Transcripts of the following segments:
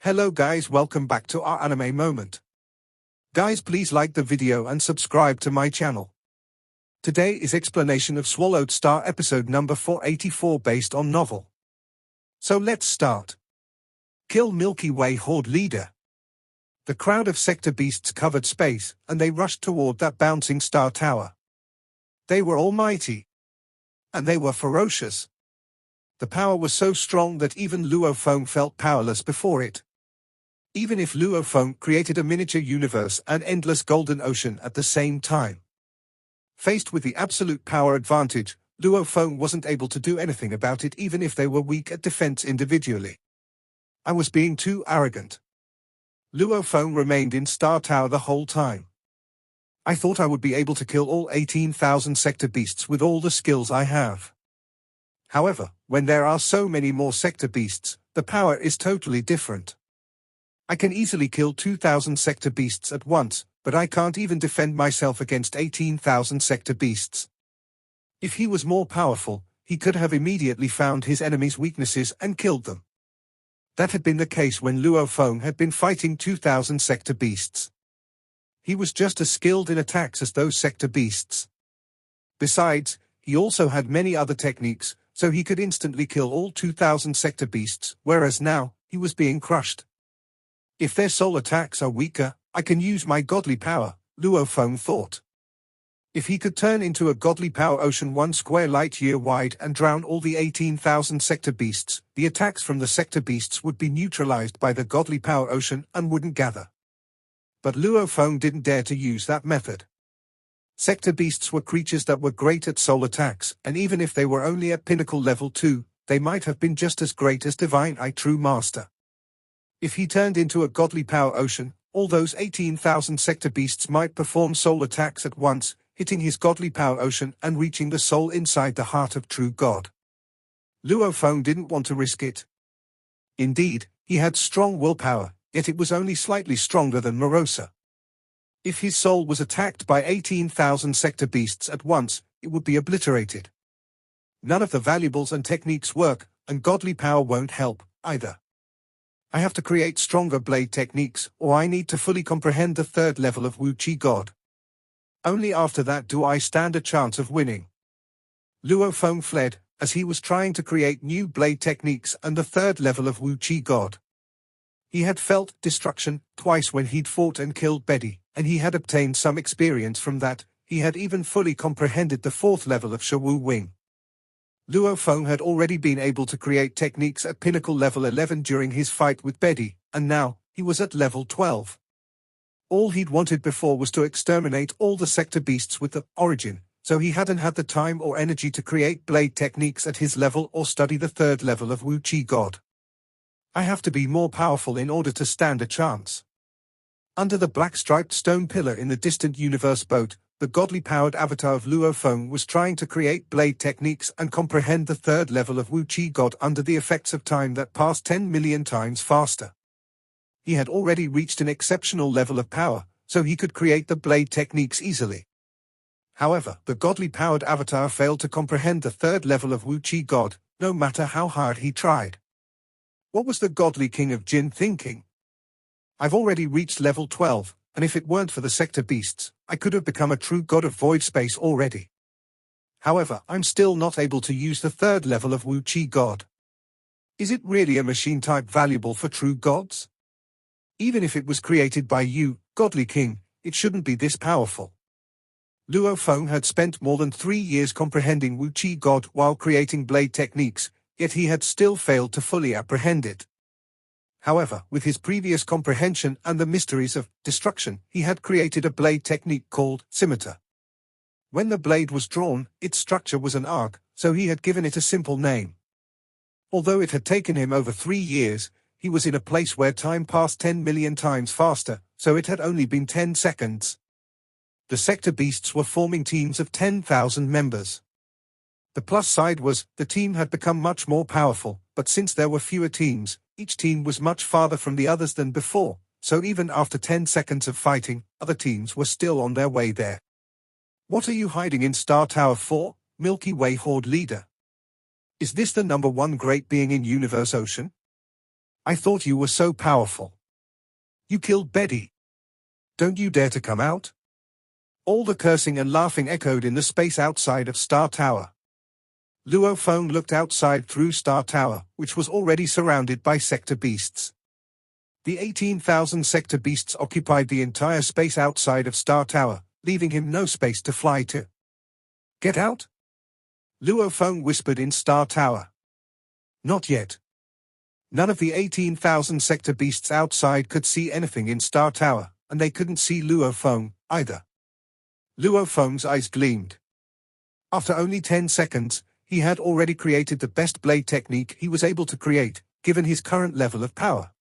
Hello guys, welcome back to our anime moment. Guys, please like the video and subscribe to my channel. Today is explanation of Swallowed Star episode number 484 based on novel. So let's start. Kill Milky Way Horde leader. The crowd of sector beasts covered space, and they rushed toward that bouncing star tower. They were almighty. And they were ferocious. The power was so strong that even Luofeng felt powerless before it. Even if Luofeng created a miniature universe and endless golden ocean at the same time. Faced with the absolute power advantage, Luofeng wasn't able to do anything about it even if they were weak at defense individually. I was being too arrogant. Luofeng remained in Star Tower the whole time. I thought I would be able to kill all 18,000 sector beasts with all the skills I have. However, when there are so many more sector beasts, the power is totally different. I can easily kill 2,000 sector beasts at once, but I can't even defend myself against 18,000 sector beasts. If he was more powerful, he could have immediately found his enemies' weaknesses and killed them. That had been the case when Luofeng had been fighting 2,000 sector beasts. He was just as skilled in attacks as those sector beasts. Besides, he also had many other techniques, so he could instantly kill all 2,000 sector beasts, whereas now, he was being crushed. If their soul attacks are weaker, I can use my godly power, Luofeng thought. If he could turn into a godly power ocean 1 square light year wide and drown all the 18,000 sector beasts, the attacks from the sector beasts would be neutralized by the godly power ocean and wouldn't gather. But Luofeng didn't dare to use that method. Sector beasts were creatures that were great at soul attacks, and even if they were only at pinnacle level 2, they might have been just as great as Divine Eye True Master. If he turned into a godly power ocean, all those 18,000 sector beasts might perform soul attacks at once, hitting his godly power ocean and reaching the soul inside the heart of true God. Luofeng didn't want to risk it. Indeed, he had strong willpower, yet it was only slightly stronger than Morosa. If his soul was attacked by 18,000 sector beasts at once, it would be obliterated. None of the valuables and techniques work, and godly power won't help, either. I have to create stronger blade techniques, or I need to fully comprehend the 3rd level of Wu Chi God. Only after that do I stand a chance of winning. Luofeng fled, as he was trying to create new blade techniques and the 3rd level of Wu Chi God. He had felt destruction twice when he'd fought and killed Betty, and he had obtained some experience from that. He had even fully comprehended the 4th level of Shawu Wing. Luofeng had already been able to create techniques at pinnacle level 11 during his fight with Betty, and now, he was at level 12. All he'd wanted before was to exterminate all the sector beasts with the origin, so he hadn't had the time or energy to create blade techniques at his level or study the 3rd level of Wu Chi God. I have to be more powerful in order to stand a chance. Under the black-striped stone pillar in the distant universe boat, the godly-powered avatar of Luofeng was trying to create blade techniques and comprehend the 3rd level of Wu Chi God under the effects of time that passed 10 million times faster. He had already reached an exceptional level of power, so he could create the blade techniques easily. However, the godly-powered avatar failed to comprehend the 3rd level of Wu Chi God, no matter how hard he tried. What was the godly king of Jin thinking? I've already reached level 12, and if it weren't for the sector beasts, I could have become a true god of void space already. However, I'm still not able to use the 3rd level of Wu Chi God. Is it really a machine type valuable for true gods? Even if it was created by you, godly king, it shouldn't be this powerful. Luofeng had spent more than 3 years comprehending Wu Chi God while creating blade techniques, yet he had still failed to fully apprehend it. However, with his previous comprehension and the mysteries of destruction, he had created a blade technique called scimitar. When the blade was drawn, its structure was an arc, so he had given it a simple name. Although it had taken him over 3 years, he was in a place where time passed 10 million times faster, so it had only been 10 seconds. The sector beasts were forming teams of 10,000 members. The plus side was, the team had become much more powerful, but since there were fewer teams, each team was much farther from the others than before, so even after 10 seconds of fighting, other teams were still on their way there. What are you hiding in Star Tower for, Milky Way Horde leader? Is this the #1 great being in Universe Ocean? I thought you were so powerful. You killed Betty. Don't you dare to come out? All the cursing and laughing echoed in the space outside of Star Tower. Luo Feng looked outside through Star Tower, which was already surrounded by sector beasts. The 18,000 sector beasts occupied the entire space outside of Star Tower, leaving him no space to fly to. Get out? Luo Feng whispered in Star Tower. Not yet. None of the 18,000 sector beasts outside could see anything in Star Tower, and they couldn't see Luo Feng, either. Luo Feng's eyes gleamed. After only 10 seconds, he had already created the best blade technique he was able to create, given his current level of power.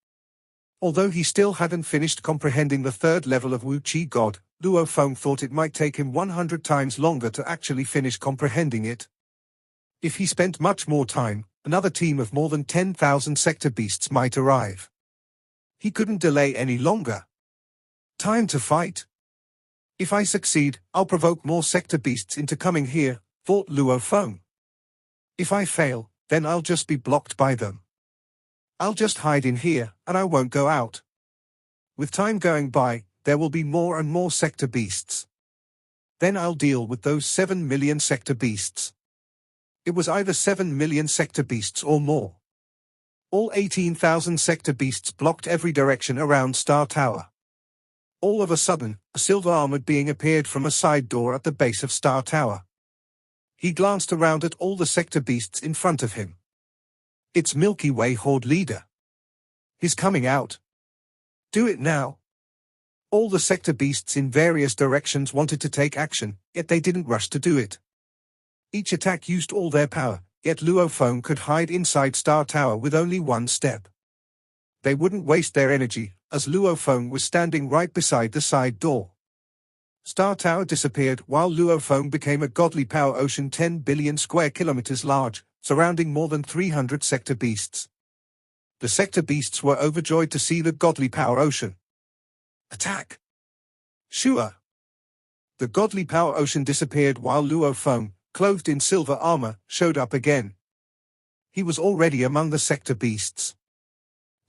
Although he still hadn't finished comprehending the third level of Wu Qi God, Luo Feng thought it might take him 100 times longer to actually finish comprehending it. If he spent much more time, another team of more than 10,000 sector beasts might arrive. He couldn't delay any longer. Time to fight. If I succeed, I'll provoke more sector beasts into coming here, thought Luo Feng. If I fail, then I'll just be blocked by them. I'll just hide in here, and I won't go out. With time going by, there will be more and more sector beasts. Then I'll deal with those 7 million sector beasts. It was either 7 million sector beasts or more. All 18,000 sector beasts blocked every direction around Star Tower. All of a sudden, a silver-armored being appeared from a side door at the base of Star Tower. He glanced around at all the sector beasts in front of him. It's Milky Way Horde leader. He's coming out. Do it now. All the sector beasts in various directions wanted to take action, yet they didn't rush to do it. Each attack used all their power, yet Luo Feng could hide inside Star Tower with only one step. They wouldn't waste their energy, as Luo Feng was standing right beside the side door. Star Tower disappeared while Luo Feng became a godly power ocean 10 billion square kilometers large, surrounding more than 300 sector beasts. The sector beasts were overjoyed to see the godly power ocean. Attack! Shua! The godly power ocean disappeared while Luo Feng, clothed in silver armor, showed up again. He was already among the sector beasts.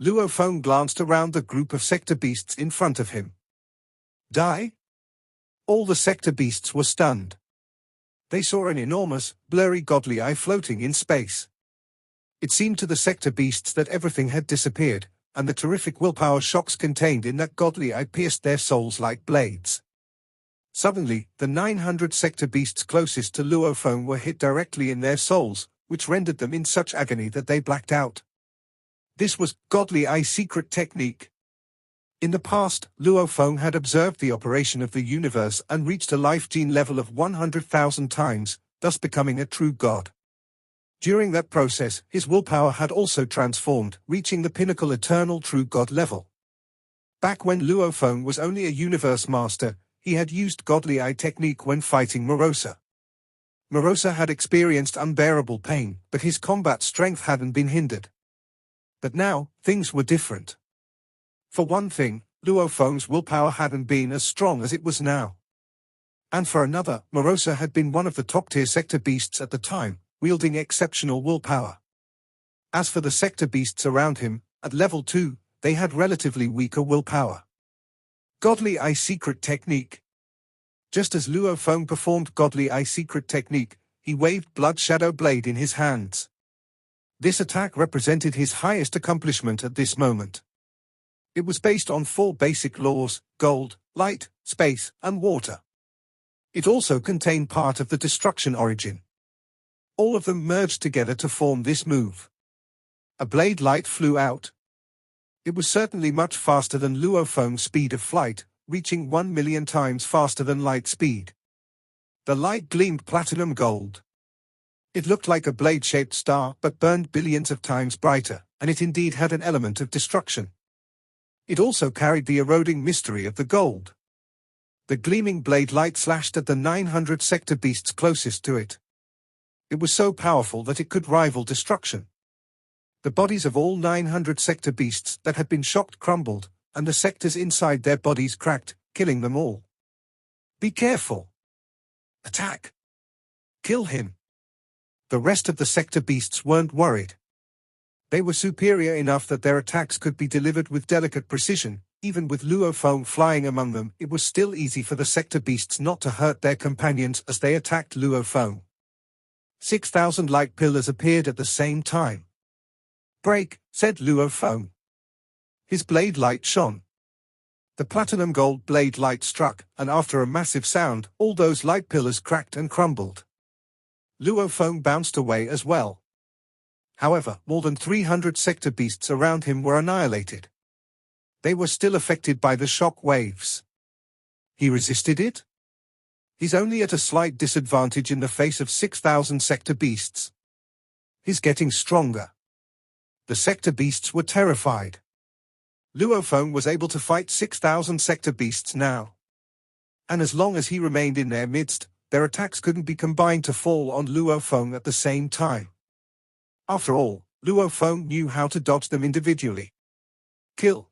Luo Feng glanced around the group of sector beasts in front of him. Die? All the sector beasts were stunned. They saw an enormous, blurry godly eye floating in space. It seemed to the sector beasts that everything had disappeared, and the terrific willpower shocks contained in that godly eye pierced their souls like blades. Suddenly, the 900 sector beasts closest to Luo Feng were hit directly in their souls, which rendered them in such agony that they blacked out. This was Godly Eye secret technique. In the past, Luo Feng had observed the operation of the universe and reached a life gene level of 100,000 times, thus becoming a true god. During that process, his willpower had also transformed, reaching the pinnacle eternal true god level. Back when Luo Feng was only a universe master, he had used Godly Eye technique when fighting Morosa. Morosa had experienced unbearable pain, but his combat strength hadn't been hindered. But now, things were different. For one thing, Luo Feng's willpower hadn't been as strong as it was now. And for another, Morosa had been one of the top-tier sector beasts at the time, wielding exceptional willpower. As for the sector beasts around him, at level 2, they had relatively weaker willpower. Godly Eye secret technique. Just as Luo Feng performed Godly Eye secret technique, he waved Blood Shadow Blade in his hands. This attack represented his highest accomplishment at this moment. It was based on 4 basic laws: gold, light, space, and water. It also contained part of the destruction origin. All of them merged together to form this move. A blade light flew out. It was certainly much faster than Luo Feng's speed of flight, reaching 1 million times faster than light speed. The light gleamed platinum gold. It looked like a blade-shaped star but burned billions of times brighter, and it indeed had an element of destruction. It also carried the eroding mystery of the gold. The gleaming blade light slashed at the 900 sector beasts closest to it. It was so powerful that it could rival destruction. The bodies of all 900 sector beasts that had been shocked crumbled, and the sectors inside their bodies cracked, killing them all. Be careful. Attack. Kill him. The rest of the sector beasts weren't worried. They were superior enough that their attacks could be delivered with delicate precision. Even with Luo Feng flying among them, it was still easy for the sector beasts not to hurt their companions as they attacked Luo Feng. 6,000 light pillars appeared at the same time. "Break," said Luo Feng. His blade light shone. The platinum gold blade light struck, and after a massive sound, all those light pillars cracked and crumbled. Luo Feng bounced away as well. However, more than 300 sector beasts around him were annihilated. They were still affected by the shock waves. He resisted it? He's only at a slight disadvantage in the face of 6,000 sector beasts. He's getting stronger. The sector beasts were terrified. Luo Feng was able to fight 6,000 sector beasts now. And as long as he remained in their midst, their attacks couldn't be combined to fall on Luo Feng at the same time. After all, Luo Feng knew how to dodge them individually. Kill.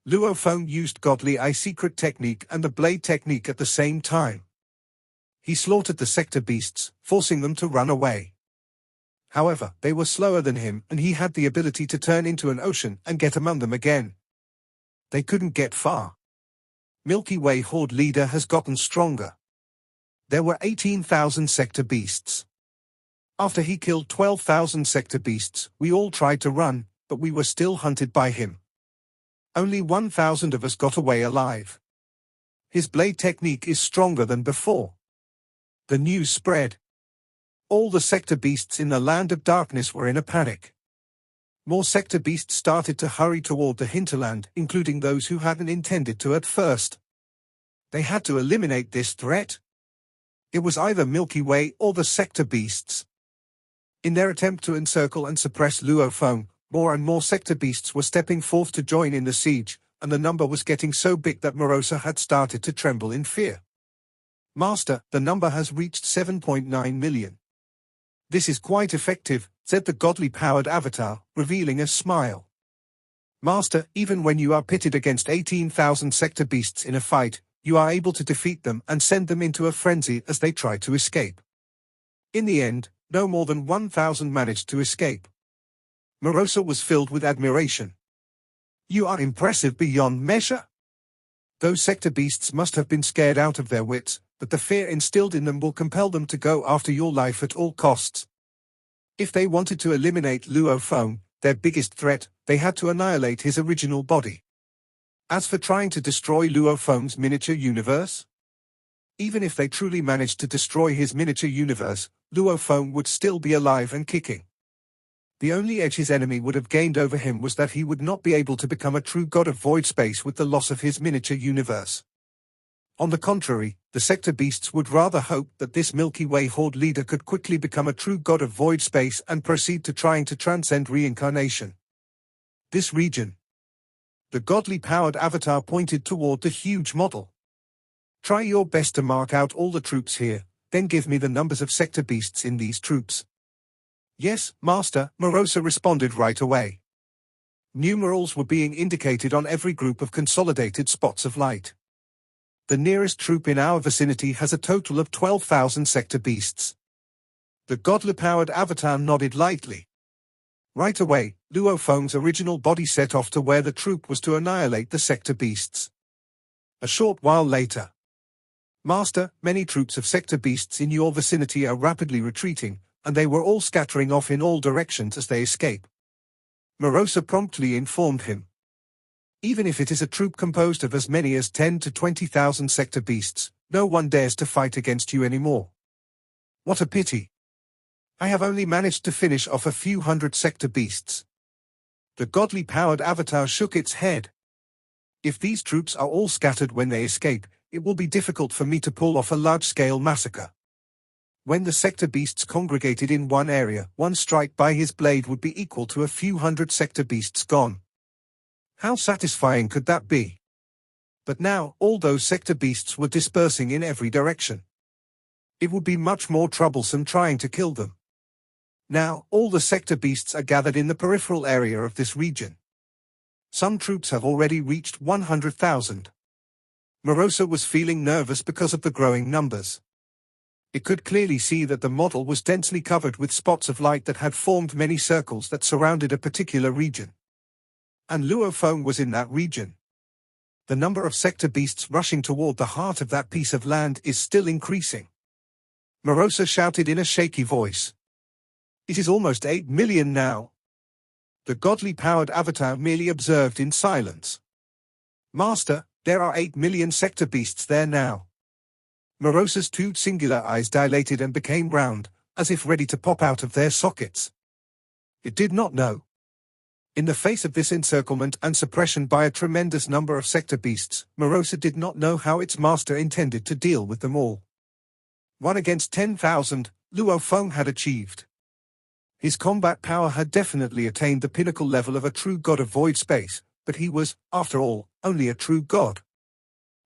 Luo Feng used Godly Eye secret technique and the blade technique at the same time. He slaughtered the sector beasts, forcing them to run away. However, they were slower than him, and he had the ability to turn into an ocean and get among them again. They couldn't get far. Milky Way Horde leader has gotten stronger. There were 18,000 sector beasts. After he killed 12,000 sector beasts, we all tried to run, but we were still hunted by him. Only 1,000 of us got away alive. His blade technique is stronger than before. The news spread. All the sector beasts in the land of darkness were in a panic. More sector beasts started to hurry toward the hinterland, including those who hadn't intended to at first. They had to eliminate this threat. It was either Milky Way or the sector beasts. In their attempt to encircle and suppress Luo Feng, more and more sector beasts were stepping forth to join in the siege, and the number was getting so big that Morosa had started to tremble in fear. "Master, the number has reached 7.9 million. This is quite effective," said the godly-powered avatar, revealing a smile. "Master, even when you are pitted against 18,000 sector beasts in a fight, you are able to defeat them and send them into a frenzy as they try to escape. In the end, no more than 1,000 managed to escape." Morosa was filled with admiration. "You are impressive beyond measure. Those sector beasts must have been scared out of their wits, but the fear instilled in them will compel them to go after your life at all costs." If they wanted to eliminate Luo Feng, their biggest threat, they had to annihilate his original body. As for trying to destroy Luo Feng's miniature universe, even if they truly managed to destroy his miniature universe, Luo Feng would still be alive and kicking. The only edge his enemy would have gained over him was that he would not be able to become a true god of void space with the loss of his miniature universe. On the contrary, the sector beasts would rather hope that this Milky Way Horde leader could quickly become a true god of void space and proceed to trying to transcend reincarnation. This region. The godly-powered avatar pointed toward the huge model. "Try your best to mark out all the troops here, then give me the numbers of sector beasts in these troops." "Yes, Master," Morosa responded right away. Numerals were being indicated on every group of consolidated spots of light. "The nearest troop in our vicinity has a total of 12,000 sector beasts." The godly-powered avatar nodded lightly. Right away, Luo Feng's original body set off to where the troop was to annihilate the sector beasts. A short while later. "Master, many troops of sector beasts in your vicinity are rapidly retreating, and they were all scattering off in all directions as they escape." Morosa promptly informed him. "Even if it is a troop composed of as many as 10 to 20,000 sector beasts, no one dares to fight against you anymore. What a pity. I have only managed to finish off a few hundred sector beasts." The godly-powered avatar shook its head. "If these troops are all scattered when they escape, it will be difficult for me to pull off a large-scale massacre. When the sector beasts congregated in one area, one strike by his blade would be equal to a few hundred sector beasts gone. How satisfying could that be? But now, all those sector beasts were dispersing in every direction. It would be much more troublesome trying to kill them. Now, all the sector beasts are gathered in the peripheral area of this region. Some troops have already reached 100,000. Morosa was feeling nervous because of the growing numbers. It could clearly see that the model was densely covered with spots of light that had formed many circles that surrounded a particular region. And Luo Feng was in that region. The number of sector beasts rushing toward the heart of that piece of land is still increasing. Morosa shouted in a shaky voice. It is almost 8 million now. The godly powered avatar merely observed in silence. Master, there are 8 million sector beasts there now. Morosa's two singular eyes dilated and became round, as if ready to pop out of their sockets. It did not know. In the face of this encirclement and suppression by a tremendous number of sector beasts, Morosa did not know how its master intended to deal with them all. 1 against 10,000, Luo Feng had achieved. His combat power had definitely attained the pinnacle level of a true god of void space, but he was, after all, only a true god.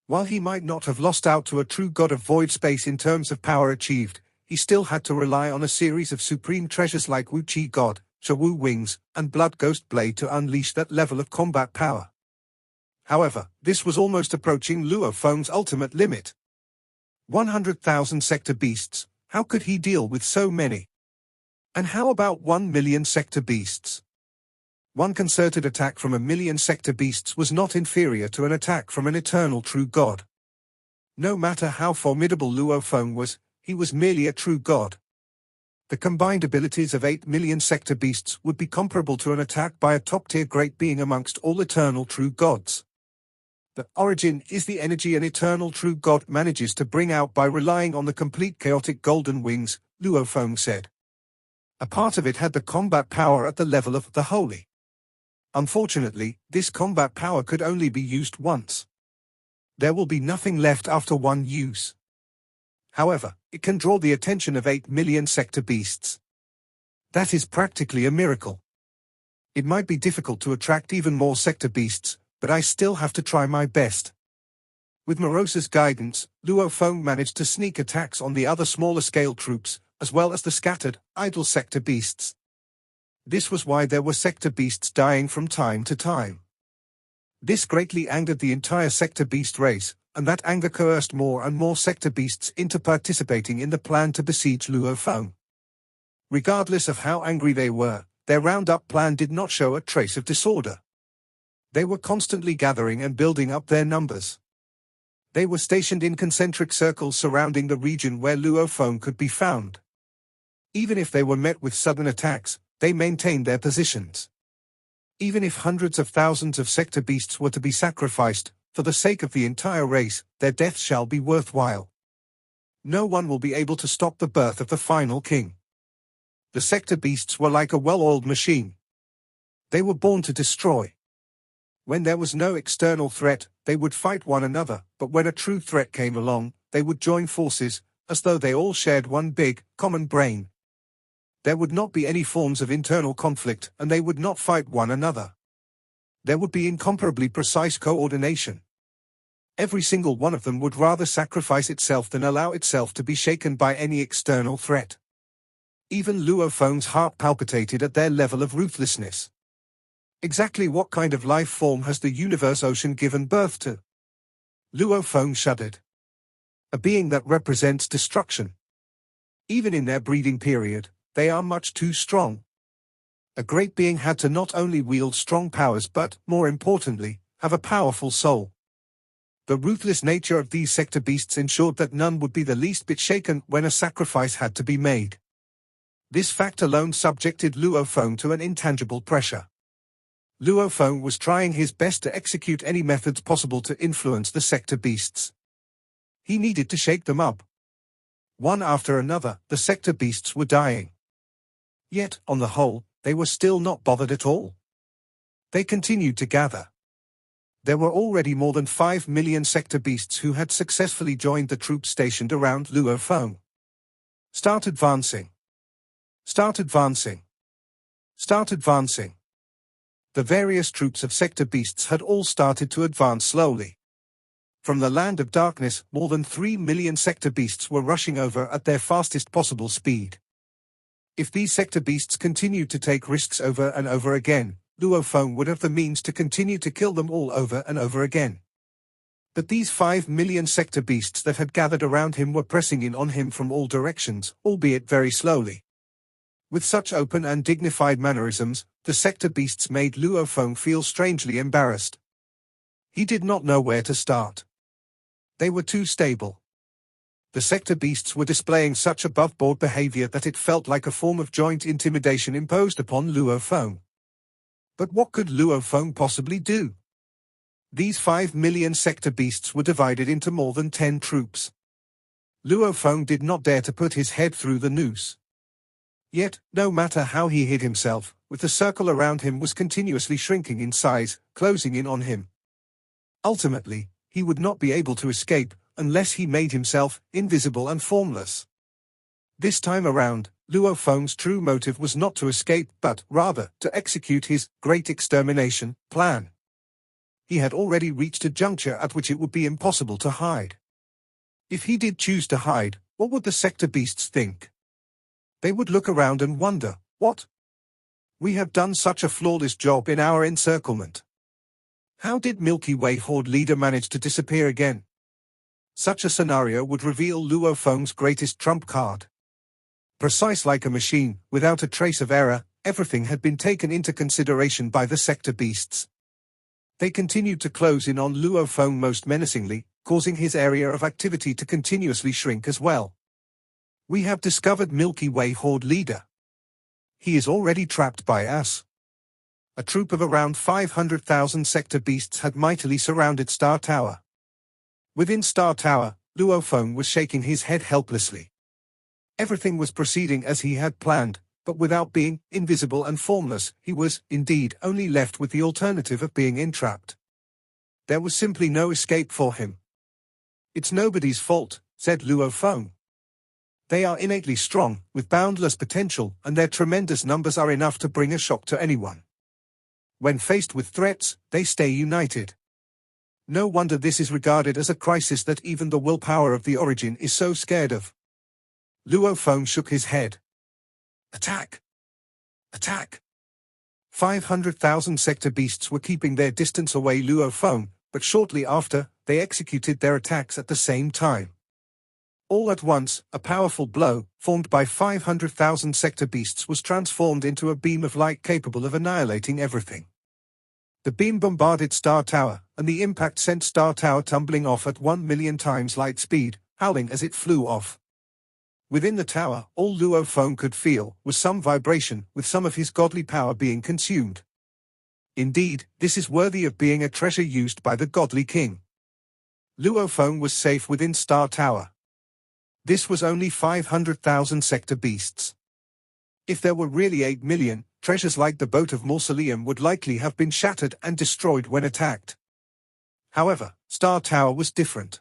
While he might not have lost out to a true god of void space in terms of power achieved, he still had to rely on a series of supreme treasures like Wu Chi God, Shawu Wings, and Blood Ghost Blade to unleash that level of combat power. However, this was almost approaching Luo Feng's ultimate limit. 100,000 sector beasts, how could he deal with so many? And how about 1 million sector beasts? One concerted attack from 1 million sector beasts was not inferior to an attack from an eternal true god. No matter how formidable Luo Feng was, he was merely a true god. The combined abilities of 8 million sector beasts would be comparable to an attack by a top-tier great being amongst all eternal true gods. The origin is the energy an eternal true god manages to bring out by relying on the complete chaotic golden wings, Luo Feng said. A part of it had the combat power at the level of the holy. Unfortunately, this combat power could only be used once. There will be nothing left after one use. However, it can draw the attention of 8 million sector beasts. That is practically a miracle. It might be difficult to attract even more sector beasts, but I still have to try my best. With Morosa's guidance, Luo Feng managed to sneak attacks on the other smaller-scale troops, as well as the scattered, idle sector beasts. This was why there were sector beasts dying from time to time. This greatly angered the entire sector beast race, and that anger coerced more and more sector beasts into participating in the plan to besiege Luo Feng. Regardless of how angry they were, their roundup plan did not show a trace of disorder. They were constantly gathering and building up their numbers. They were stationed in concentric circles surrounding the region where Luo Feng could be found. Even if they were met with sudden attacks, they maintained their positions. Even if hundreds of thousands of sector beasts were to be sacrificed, for the sake of the entire race, their death shall be worthwhile. No one will be able to stop the birth of the final king. The sector beasts were like a well-oiled machine. They were born to destroy. When there was no external threat, they would fight one another, but when a true threat came along, they would join forces, as though they all shared one big, common brain. There would not be any forms of internal conflict, and they would not fight one another. There would be incomparably precise coordination. Every single one of them would rather sacrifice itself than allow itself to be shaken by any external threat. Even Luo Feng's heart palpitated at their level of ruthlessness. Exactly what kind of life form has the universe ocean given birth to? Luo Feng shuddered. A being that represents destruction. Even in their breeding period, they are much too strong. A great being had to not only wield strong powers but, more importantly, have a powerful soul. The ruthless nature of these sector beasts ensured that none would be the least bit shaken when a sacrifice had to be made. This fact alone subjected Luo Feng to an intangible pressure. Luo Feng was trying his best to execute any methods possible to influence the sector beasts. He needed to shake them up. One after another, the sector beasts were dying. Yet, on the whole, they were still not bothered at all. They continued to gather. There were already more than 5 million sector beasts who had successfully joined the troops stationed around Luo Feng. Start advancing. Start advancing. Start advancing. The various troops of sector beasts had all started to advance slowly. From the land of darkness, more than 3 million sector beasts were rushing over at their fastest possible speed. If these sector beasts continued to take risks over and over again, Luo Feng would have the means to continue to kill them all over and over again. But these 5 million sector beasts that had gathered around him were pressing in on him from all directions, albeit very slowly. With such open and dignified mannerisms, the sector beasts made Luo Feng feel strangely embarrassed. He did not know where to start. They were too stable. The sector beasts were displaying such above-board behavior that it felt like a form of joint intimidation imposed upon Luo Feng. But what could Luo Feng possibly do? These 5 million sector beasts were divided into more than 10 troops. Luo Feng did not dare to put his head through the noose. Yet, no matter how he hid himself, with the circle around him was continuously shrinking in size, closing in on him. Ultimately, he would not be able to escape, unless he made himself invisible and formless. This time around, Luo Feng's true motive was not to escape but, rather, to execute his great extermination plan. He had already reached a juncture at which it would be impossible to hide. If he did choose to hide, what would the sector beasts think? They would look around and wonder, what? We have done such a flawless job in our encirclement. How did Milky Way Horde leader manage to disappear again? Such a scenario would reveal Luo Feng's greatest trump card. Precise like a machine, without a trace of error, everything had been taken into consideration by the sector beasts. They continued to close in on Luo Feng most menacingly, causing his area of activity to continuously shrink as well. We have discovered Milky Way Horde leader. He is already trapped by us. A troop of around 500,000 sector beasts had mightily surrounded Star Tower. Within Star Tower, Luo Feng was shaking his head helplessly. Everything was proceeding as he had planned, but without being invisible and formless, he was, indeed, only left with the alternative of being entrapped. There was simply no escape for him. It's nobody's fault, said Luo Feng. They are innately strong, with boundless potential, and their tremendous numbers are enough to bring a shock to anyone. When faced with threats, they stay united. No wonder this is regarded as a crisis that even the willpower of the Origin is so scared of. Luo Feng shook his head. Attack! Attack! 500,000 sector beasts were keeping their distance away Luo Feng, but shortly after, they executed their attacks at the same time. All at once, a powerful blow, formed by 500,000 sector beasts, was transformed into a beam of light capable of annihilating everything. The beam bombarded Star Tower, and the impact sent Star Tower tumbling off at 1 million times light speed, howling as it flew off. Within the tower, all Luo Feng could feel was some vibration, with some of his godly power being consumed. Indeed, this is worthy of being a treasure used by the godly king. Luo Feng was safe within Star Tower. This was only 500,000 sector beasts. If there were really 8 million, treasures like the boat of Mausoleum would likely have been shattered and destroyed when attacked. However, Star Tower was different.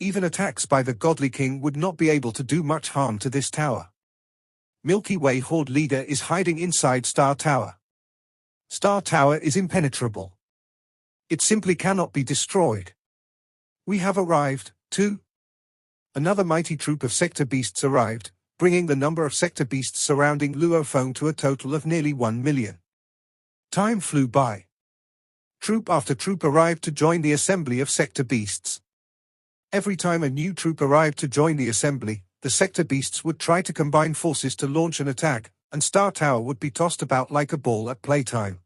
Even attacks by the godly king would not be able to do much harm to this tower. Milky Way Horde leader is hiding inside Star Tower. Star Tower is impenetrable. It simply cannot be destroyed. We have arrived, too. Another mighty troop of sector beasts arrived, bringing the number of sector beasts surrounding Luo Feng to a total of nearly 1 million. Time flew by. Troop after troop arrived to join the assembly of sector beasts. Every time a new troop arrived to join the assembly, the sector beasts would try to combine forces to launch an attack, and Star Tower would be tossed about like a ball at playtime.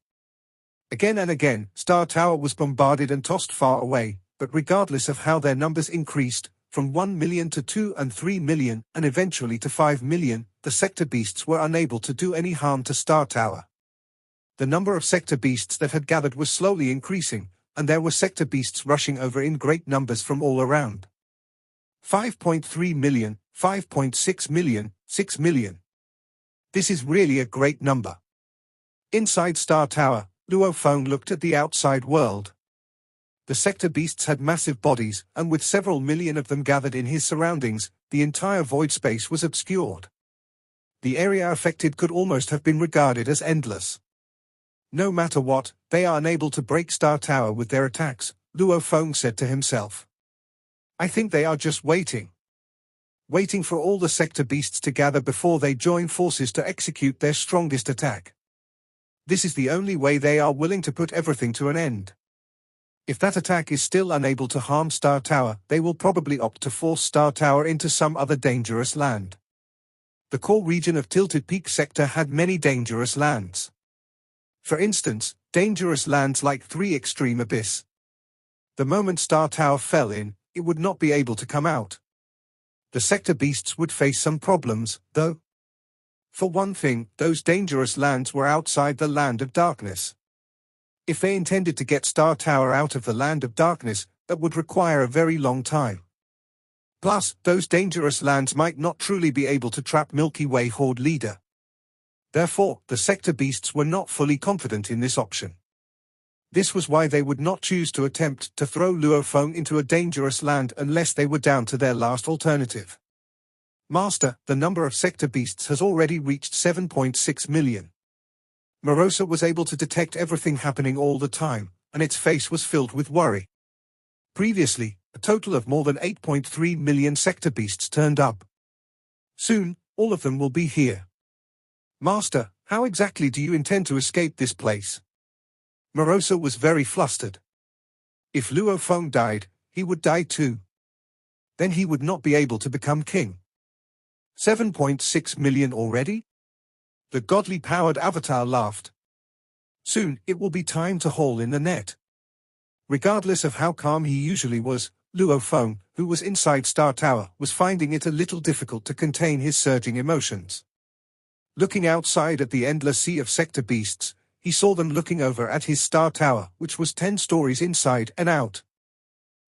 Again and again, Star Tower was bombarded and tossed far away, but regardless of how their numbers increased, from 1 million to 2 and 3 million, and eventually to 5 million, the sector beasts were unable to do any harm to Star Tower. The number of sector beasts that had gathered was slowly increasing, and there were sector beasts rushing over in great numbers from all around. 5.3 million, 5.6 million, 6 million. This is really a great number. Inside Star Tower, Luo Feng looked at the outside world. The sector beasts had massive bodies, and with several million of them gathered in his surroundings, the entire void space was obscured. The area affected could almost have been regarded as endless. No matter what, they are unable to break Star Tower with their attacks, Luo Feng said to himself. I think they are just waiting. Waiting for all the sector beasts to gather before they join forces to execute their strongest attack. This is the only way they are willing to put everything to an end. If that attack is still unable to harm Star Tower, they will probably opt to force Star Tower into some other dangerous land. The core region of Tilted Peak sector had many dangerous lands. For instance, dangerous lands like 3 Extreme Abyss. The moment Star Tower fell in, it would not be able to come out. The sector beasts would face some problems, though. For one thing, those dangerous lands were outside the Land of Darkness. If they intended to get Star Tower out of the Land of Darkness, that would require a very long time. Plus, those dangerous lands might not truly be able to trap Milky Way Horde leader. Therefore, the sector beasts were not fully confident in this option. This was why they would not choose to attempt to throw Luofeng into a dangerous land unless they were down to their last alternative. Master, the number of sector beasts has already reached 7.6 million. Morosa was able to detect everything happening all the time, and its face was filled with worry. Previously, a total of more than 8.3 million sector beasts turned up. Soon, all of them will be here. Master, how exactly do you intend to escape this place? Morosa was very flustered. If Luofeng died, he would die too. Then he would not be able to become king. 7.6 million already? The godly powered avatar laughed. Soon, it will be time to haul in the net. Regardless of how calm he usually was, Luofeng, who was inside Star Tower, was finding it a little difficult to contain his surging emotions. Looking outside at the endless sea of sector beasts, he saw them looking over at his Star Tower, which was 10 stories inside and out.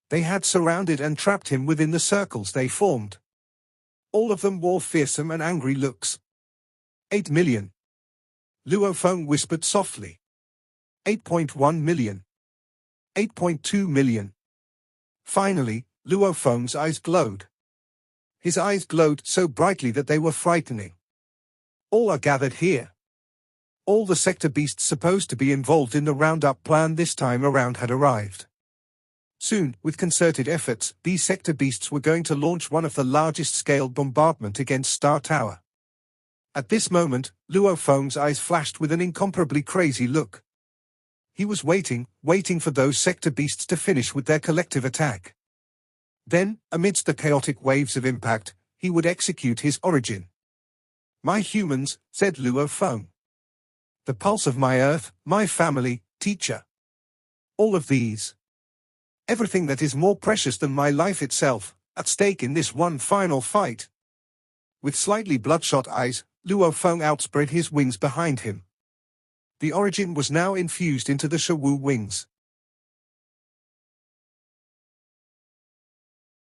They had surrounded and trapped him within the circles they formed. All of them wore fearsome and angry looks. 8 million. Luofeng whispered softly. 8.1 million. 8.2 million. Finally, Luofeng's eyes glowed. His eyes glowed so brightly that they were frightening. All are gathered here. All the sector beasts supposed to be involved in the roundup plan this time around had arrived. Soon, with concerted efforts, these sector beasts were going to launch one of the largest-scale bombardment against Star Tower. At this moment, Luofeng's eyes flashed with an incomparably crazy look. He was waiting for those sector beasts to finish with their collective attack. Then, amidst the chaotic waves of impact, he would execute his origin. My humans, said Luofeng. The pulse of my earth, my family, teacher. All of these. Everything that is more precious than my life itself, at stake in this one final fight. With slightly bloodshot eyes, Luofeng outspread his wings behind him. The origin was now infused into the Shawu wings.